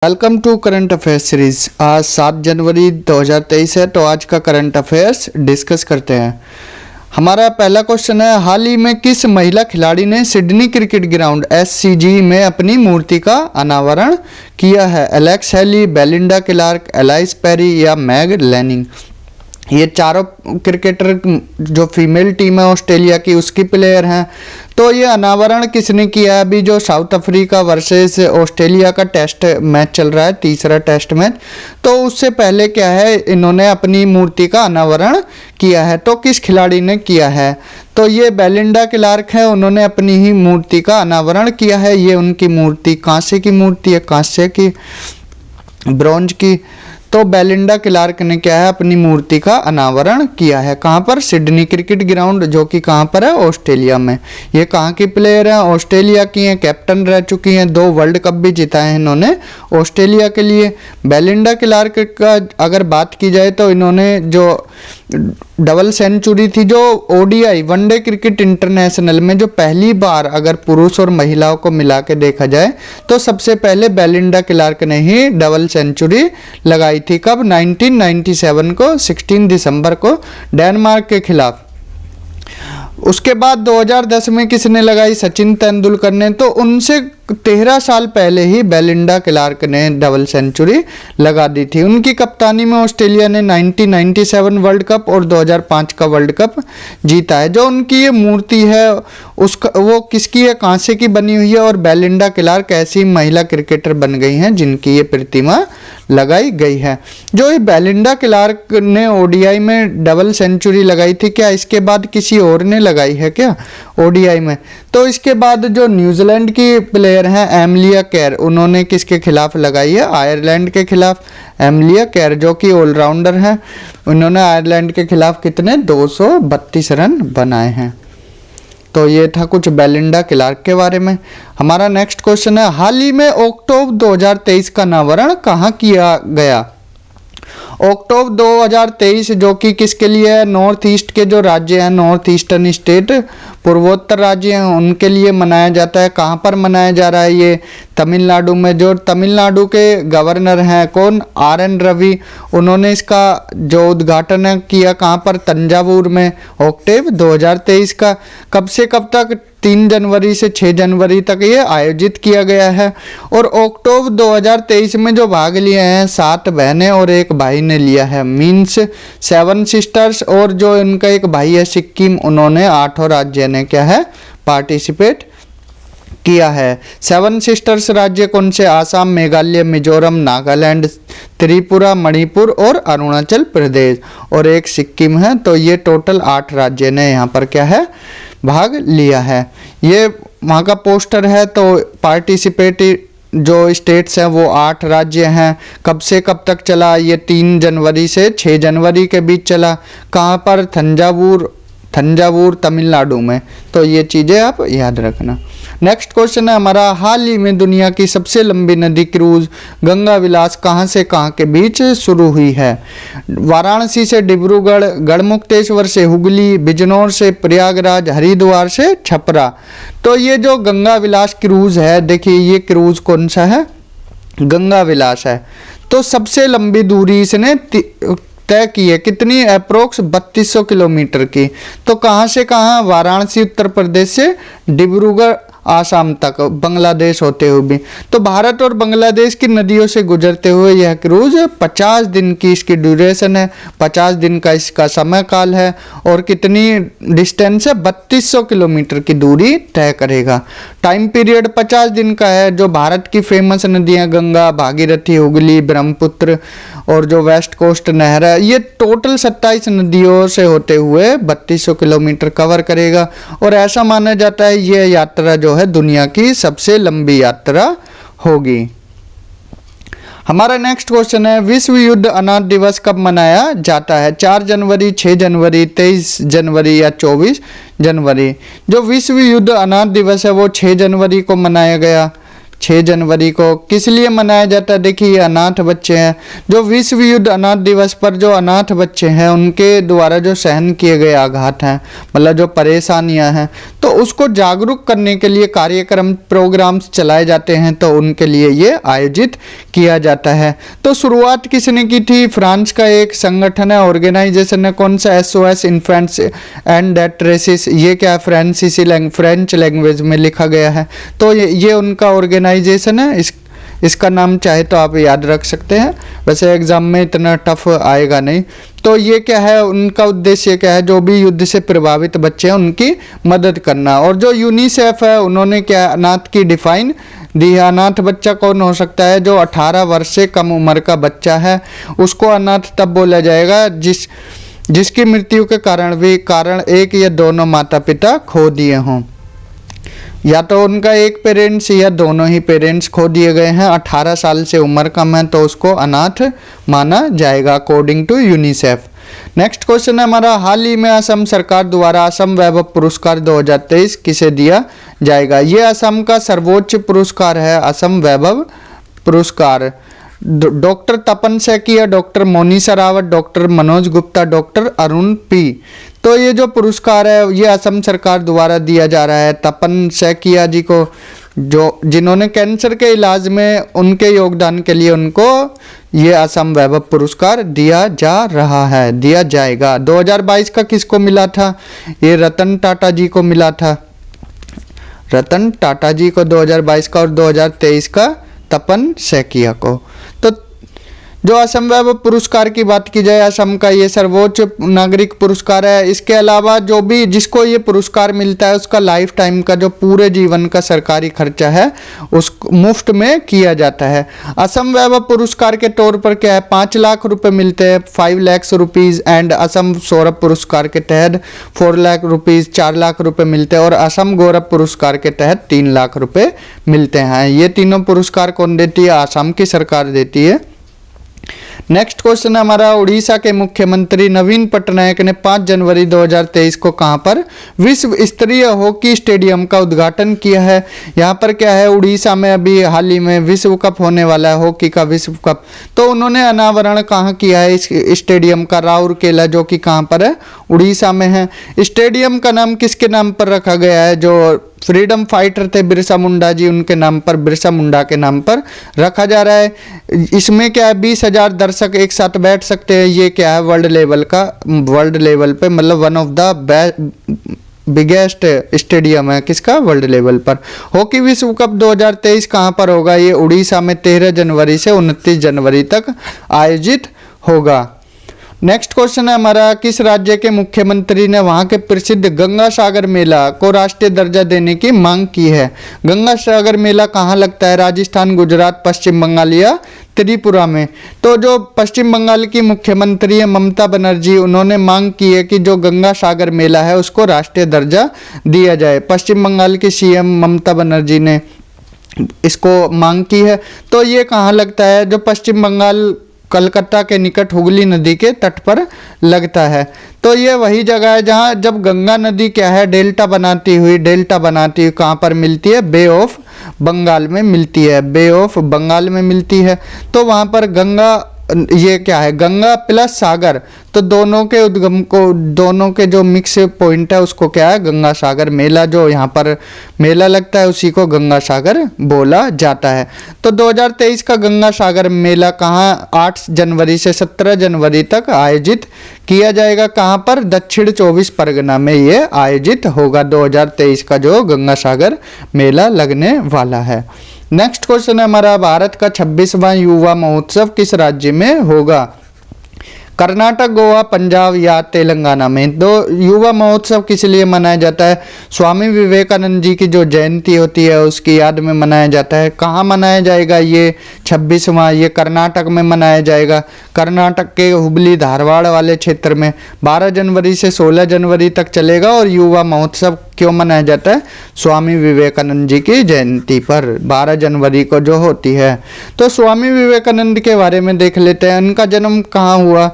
Welcome to current affairs series. आज 7 जनवरी 2023 है, तो आज का करंट अफेयर्स डिस्कस करते हैं। हमारा पहला क्वेश्चन है, हाल ही में किस महिला खिलाड़ी ने सिडनी क्रिकेट ग्राउंड SCG में अपनी मूर्ति का अनावरण किया है? Alex Healy, Belinda Clarke, Ellyse Perry या मैग लैनिंग। ये चारों क्रिकेटर जो फीमेल टीम है ऑस्ट्रेलिया की उसकी प्लेयर हैं। तो ये अनावरण किसने किया है? अभी जो साउथ अफ्रीका वर्सेस ऑस्ट्रेलिया का टेस्ट मैच चल रहा है, तीसरा टेस्ट मैच, तो उससे पहले क्या है, इन्होंने अपनी मूर्ति का अनावरण किया है। तो किस खिलाड़ी ने किया है? तो ये बेलिंडा क्लार्क है, उन्होंने अपनी ही मूर्ति का अनावरण किया है। ये उनकी मूर्ति कांसे की मूर्ति है, कांसे की, ब्रॉन्ज की। तो बेलिंडा क्लार्क ने क्या है, अपनी मूर्ति का अनावरण किया है। कहाँ पर? सिडनी क्रिकेट ग्राउंड, जो कि कहाँ पर है? ऑस्ट्रेलिया में। ये कहाँ की प्लेयर हैं? ऑस्ट्रेलिया की हैं, कैप्टन रह चुकी हैं, 2 वर्ल्ड कप भी जीता है इन्होंने ऑस्ट्रेलिया के लिए। बेलिंडा क्लार्क का अगर बात की जाए तो इन्होंने जो डबल सेंचुरी थी, जो ODI वनडे क्रिकेट इंटरनेशनल में जो पहली बार अगर पुरुष और महिलाओं को मिला के देखा जाए तो सबसे पहले बेलिंडा क्लार्क ने ही डबल सेंचुरी लगाई थी। कब? 1997 को 16 दिसंबर को डेनमार्क के खिलाफ। उसके बाद 2010 में किसने लगाई? सचिन तेंदुलकर ने। तो उनसे 13 साल पहले ही बेलिंडा क्लार्क ने डबल सेंचुरी लगा दी थी। उनकी कप्तानी में ऑस्ट्रेलिया ने 1997 वर्ल्ड कप और 2005 का वर्ल्ड कप जीता है। जो उनकी ये मूर्ति है उसका वो किसकी है? कांसे की बनी हुई है। और बेलिंडा क्लार्क ऐसी महिला क्रिकेटर बन गई हैं जिनकी ये प्रतिमा लगाई गई है। जो ये बेलिंडा क्लार्क ने ODI में डबल सेंचुरी लगाई थी, क्या इसके बाद किसी और ने लगाई है क्या ODI में? तो इसके बाद जो न्यूजीलैंड की प्लेयर हैं एमलिया केर, उन्होंने किसके खिलाफ लगाई है? आयरलैंड के खिलाफ। एमलिया केर जो कि ऑलराउंडर हैं, उन्होंने आयरलैंड के खिलाफ कितने 232 रन बनाए हैं। तो ये था कुछ बेलिंडा क्लार्क के बारे में। हमारा नेक्स्ट क्वेश्चन है, हाल ही में अक्टूबर 2023 का अनावरण कहाँ किया गया? अक्टूबर 2023 जो कि किसके लिए है? नॉर्थ ईस्ट के जो राज्य हैं, नॉर्थ ईस्टर्न स्टेट, पूर्वोत्तर राज्य हैं, उनके लिए मनाया जाता है। कहाँ पर मनाया जा रहा है? ये तमिलनाडु में। जो तमिलनाडु के गवर्नर हैं कौन? RN रवि, उन्होंने इसका जो उद्घाटन किया कहाँ पर? तंजावुर में, अक्टूबर 2023 का। कब से कब तक? 3 जनवरी से 6 जनवरी तक ये आयोजित किया गया है। और अक्टूबर 2023 में जो भाग लिए हैं 7 बहनें और 1 भाई ने लिया है, मीन्स 7 सिस्टर्स। और जो इनका एक भाई है सिक्किम, उन्होंने 8 राज्य ने क्या है पार्टिसिपेट किया है। 7 सिस्टर्स राज्य कौन से? आसाम, मेघालय, मिजोरम, नागालैंड, त्रिपुरा, मणिपुर और अरुणाचल प्रदेश, और 1 सिक्किम है। तो ये टोटल 8 राज्य ने यहाँ पर क्या है भाग लिया है। ये वहाँ का पोस्टर है। तो पार्टिसिपेट जो स्टेट्स हैं वो 8 राज्य हैं। कब से कब तक चला? ये 3 जनवरी से 6 जनवरी के बीच चला। कहाँ पर? तंजावुर तमिलनाडु में। तो ये चीज़ें आप याद रखना। नेक्स्ट क्वेश्चन है हमारा, हाल ही में दुनिया की सबसे लंबी नदी क्रूज गंगा विलास कहाँ से कहाँ के बीच शुरू हुई है? वाराणसी से डिब्रूगढ़, गढ़मुक्तेश्वर से हुगली, बिजनौर से प्रयागराज, हरिद्वार से छपरा। तो ये जो गंगा विलास क्रूज है, देखिए ये क्रूज कौन सा है? गंगा विलास है। तो सबसे लंबी दूरी इसने तय की है, कितनी? अप्रोक्स 3200 किलोमीटर की। तो कहाँ से कहाँ? वाराणसी उत्तर प्रदेश से डिब्रूगढ़ आसाम तक, बांग्लादेश होते हुए भी। तो भारत और बांग्लादेश की नदियों से गुजरते हुए यह क्रूज 50 दिन की इसकी ड्यूरेशन है, 50 दिन का इसका समय काल है। और कितनी डिस्टेंस है? 3200 किलोमीटर की दूरी तय करेगा। टाइम पीरियड 50 दिन का है। जो भारत की फेमस नदियाँ गंगा, भागीरथी, हुगली, ब्रह्मपुत्र और जो वेस्ट कोस्ट नहर है, ये टोटल 27 नदियों से होते हुए 3200 किलोमीटर कवर करेगा। और ऐसा माना जाता है ये यात्रा जो है दुनिया की सबसे लंबी यात्रा होगी। हमारा नेक्स्ट क्वेश्चन है, विश्व युद्ध अनाथ दिवस कब मनाया जाता है? 4 जनवरी, 6 जनवरी, 23 जनवरी या 24 जनवरी? जो विश्व युद्ध अनाथ दिवस है वो 6 जनवरी को मनाया गया। 6 जनवरी को किस लिए मनाया जाता है? देखिए ये अनाथ बच्चे हैं, जो विश्व युद्ध अनाथ दिवस पर जो अनाथ बच्चे हैं उनके द्वारा जो सहन किए गए आघात हैं, मतलब जो परेशानियां हैं, तो उसको जागरूक करने के लिए कार्यक्रम प्रोग्राम्स चलाए जाते हैं, तो उनके लिए ये आयोजित किया जाता है। तो शुरुआत किसने की थी? फ्रांस का एक संगठन है, ऑर्गेनाइजेशन है, कौन सा? SOS infants and death rates. ये क्या है? फ्रेंच लैंग्वेज में लिखा गया है। तो ये उनका ऑर्गेनाइजेशन है। इसका नाम चाहे तो आप याद रख सकते हैं, वैसे एग्जाम में इतना टफ आएगा नहीं। तो ये क्या है, उनका उद्देश्य क्या है? जो भी युद्ध से प्रभावित बच्चे हैं उनकी मदद करना। और जो यूनिसेफ है उन्होंने क्या अनाथ की डिफाइन दी है। अनाथ बच्चा कौन हो सकता है? जो 18 वर्ष से कम उम्र का बच्चा है, उसको अनाथ तब बोला जाएगा जिसकी मृत्यु के कारण एक या दोनों माता पिता खो दिए हों, या तो उनका एक पेरेंट्स या दोनों ही पेरेंट्स खो दिए गए हैं। 18 साल से उम्र कम है तो उसको अनाथ माना जाएगा according to UNICEF. Next question है हमारा, हाल ही में असम सरकार द्वारा असम वैभव पुरस्कार 2023 किसे दिया जाएगा? ये असम का सर्वोच्च पुरस्कार है, असम वैभव पुरस्कार। Doctor Tapan Saikia, doctor Monisha Rawat, doctor Manoj Gupta, doctor Arun P. तो ये जो पुरस्कार है ये असम सरकार द्वारा दिया जा रहा है तपन सैकिया जी को, जिन्होंने कैंसर के इलाज में उनके योगदान के लिए उनको ये असम वैभव पुरस्कार दिया जाएगा। 2022 का किसको मिला था? ये रतन टाटा जी को मिला था, रतन टाटा जी को 2022 का, और 2023 का तपन सैकिया को। तो जो असम वैभव पुरस्कार की बात की जाए, असम का ये सर्वोच्च नागरिक पुरस्कार है। इसके अलावा जो भी जिसको ये पुरस्कार मिलता है उसका लाइफ टाइम का जो पूरे जीवन का सरकारी खर्चा है उस मुफ्त में किया जाता है। असम वैभव पुरस्कार के तौर पर क्या है, 5 लाख रुपए मिलते हैं, 5 लाख रुपीज़। एंड असम सौरभ पुरस्कार के तहत 4 लाख रुपीज़, 4 लाख रुपए मिलते हैं। और असम गौरव पुरस्कार के तहत 3 लाख रुपए मिलते हैं। ये तीनों पुरस्कार कौन देती है? असम की सरकार देती है। नेक्स्ट क्वेश्चन है हमारा, उड़ीसा के मुख्यमंत्री नवीन पटनायक ने 5 जनवरी 2023 को कहां पर विश्व स्तरीय हॉकी स्टेडियम का उद्घाटन किया है? यहाँ पर क्या है, उड़ीसा में अभी हाल ही में विश्व कप होने वाला है, हॉकी का विश्व कप। तो उन्होंने अनावरण कहाँ किया है इस स्टेडियम का? राउरकेला, जो कि कहाँ पर है? उड़ीसा में है। स्टेडियम का नाम किसके नाम पर रखा गया है? जो फ्रीडम फाइटर थे बिरसा मुंडा जी, उनके नाम पर, बिरसा मुंडा के नाम पर रखा जा रहा है। इसमें क्या है, 20,000 दर्शक एक साथ बैठ सकते हैं। ये क्या है, वर्ल्ड लेवल पे, मतलब one of the biggest stadium है। किसका? वर्ल्ड लेवल पर। हॉकी विश्व कप 2023 कहाँ पर होगा? ये उड़ीसा में 13 जनवरी से 29 जनवरी तक आयोजित होगा। नेक्स्ट क्वेश्चन है हमारा, किस राज्य के मुख्यमंत्री ने वहां के प्रसिद्ध गंगा सागर मेला को राष्ट्रीय दर्जा देने की मांग की है? गंगा सागर मेला कहाँ लगता है? राजस्थान, गुजरात, पश्चिम बंगाल या त्रिपुरा में? तो जो पश्चिम बंगाल की मुख्यमंत्री है ममता बनर्जी, उन्होंने मांग की है कि जो गंगा सागर मेला है उसको राष्ट्रीय दर्जा दिया जाए। पश्चिम बंगाल की CM ममता बनर्जी ने इसको मांग की है। तो ये कहाँ लगता है? जो पश्चिम बंगाल कलकत्ता के निकट हुगली नदी के तट पर लगता है। तो ये वही जगह है जहाँ जब गंगा नदी क्या है, डेल्टा बनाती हुई कहाँ पर मिलती है? बे ऑफ बंगाल में मिलती है, बे ऑफ बंगाल में मिलती है। तो वहाँ पर गंगा, ये क्या है, गंगा प्लस सागर, तो दोनों के उद्गम को, दोनों के जो मिक्स पॉइंट है उसको क्या है, गंगा सागर मेला, जो यहाँ पर मेला लगता है उसी को गंगा सागर बोला जाता है। तो 2023 का गंगा सागर मेला कहाँ 8 जनवरी से 17 जनवरी तक आयोजित किया जाएगा? कहाँ पर? दक्षिण 24 परगना में ये आयोजित होगा। 2023 का जो गंगा सागर मेला लगने वाला है। नेक्स्ट क्वेश्चन है हमारा, भारत का 26वां युवा महोत्सव किस राज्य में होगा? कर्नाटक, गोवा, पंजाब या तेलंगाना में? दो युवा महोत्सव किस लिए मनाया जाता है? स्वामी विवेकानंद जी की जो जयंती होती है उसकी याद में मनाया जाता है। कहाँ मनाया जाएगा ये 26वां? ये कर्नाटक में मनाया जाएगा, कर्नाटक के हुबली धारवाड़ वाले क्षेत्र में। 12 जनवरी से 16 जनवरी तक चलेगा। और युवा महोत्सव क्यों मनाया जाता है? स्वामी विवेकानंद जी की जयंती पर 12 जनवरी को जो होती है। तो स्वामी विवेकानंद के बारे में देख लेते हैं। उनका जन्म कहाँ हुआ?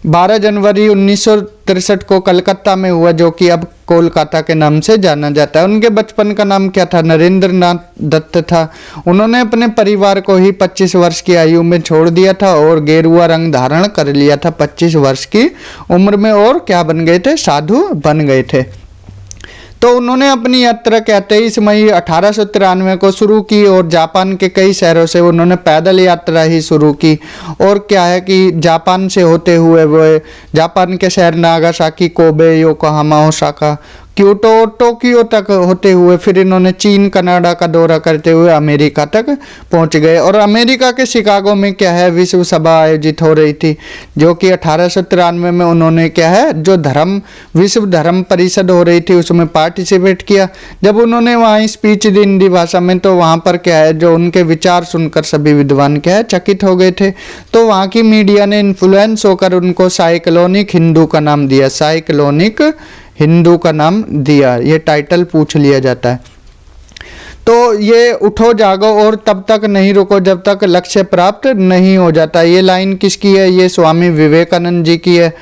12 जनवरी 1963 को कलकत्ता में हुआ, जो कि अब कोलकाता के नाम से जाना जाता है। उनके बचपन का नाम क्या था? नरेंद्र नाथ दत्त था। उन्होंने अपने परिवार को ही 25 वर्ष की आयु में छोड़ दिया था और गेरुआ रंग धारण कर लिया था 25 वर्ष की उम्र में, और क्या बन गए थे? साधु बन गए थे। तो उन्होंने अपनी यात्रा क्या 23 मई 1893 को शुरू की और जापान के कई शहरों से उन्होंने पैदल यात्रा ही शुरू की। और क्या है कि जापान से होते हुए वो जापान के शहर Nagasaki, Kobe, Yokohama, Osaka, Kyoto, Tokyo तक होते हुए फिर इन्होंने चीन, कनाडा का दौरा करते हुए अमेरिका तक पहुंच गए। और अमेरिका के शिकागो में क्या है विश्व सभा आयोजित हो रही थी, जो कि 1893 में उन्होंने क्या है जो विश्व धर्म परिषद हो रही थी उसमें पार्टिसिपेट किया। जब उन्होंने वहाँ स्पीच दी हिंदी भाषा में, तो वहाँ पर क्या है जो उनके विचार सुनकर सभी विद्वान क्या है चकित हो गए थे। तो वहाँ की मीडिया ने इन्फ्लुएंस होकर उनको साइक्लोनिक हिंदू का नाम दिया, साइक्लोनिक हिंदू का नाम दिया। ये टाइटल पूछ लिया जाता है। तो ये उठो जागो और तब तक नहीं रुको जब तक लक्ष्य प्राप्त नहीं हो जाता। ये लाइन किसकी है? ये स्वामी विवेकानंद जी की है।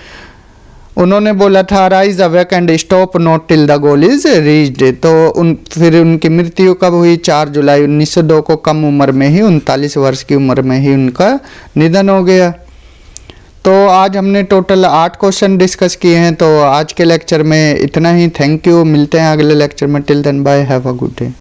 उन्होंने बोला था rise awake and stop not till the goal is reached. तो फिर उनकी मृत्यु कब हुई? 4 जुलाई 1902 को, कम उम्र में ही 39 वर्ष की उम्र में ही उनका निधन हो गया। तो आज हमने टोटल 8 क्वेश्चन डिस्कस किए हैं। तो आज के लेक्चर में इतना ही। Thank you. मिलते हैं अगले लेक्चर में। Till then bye, have a good day.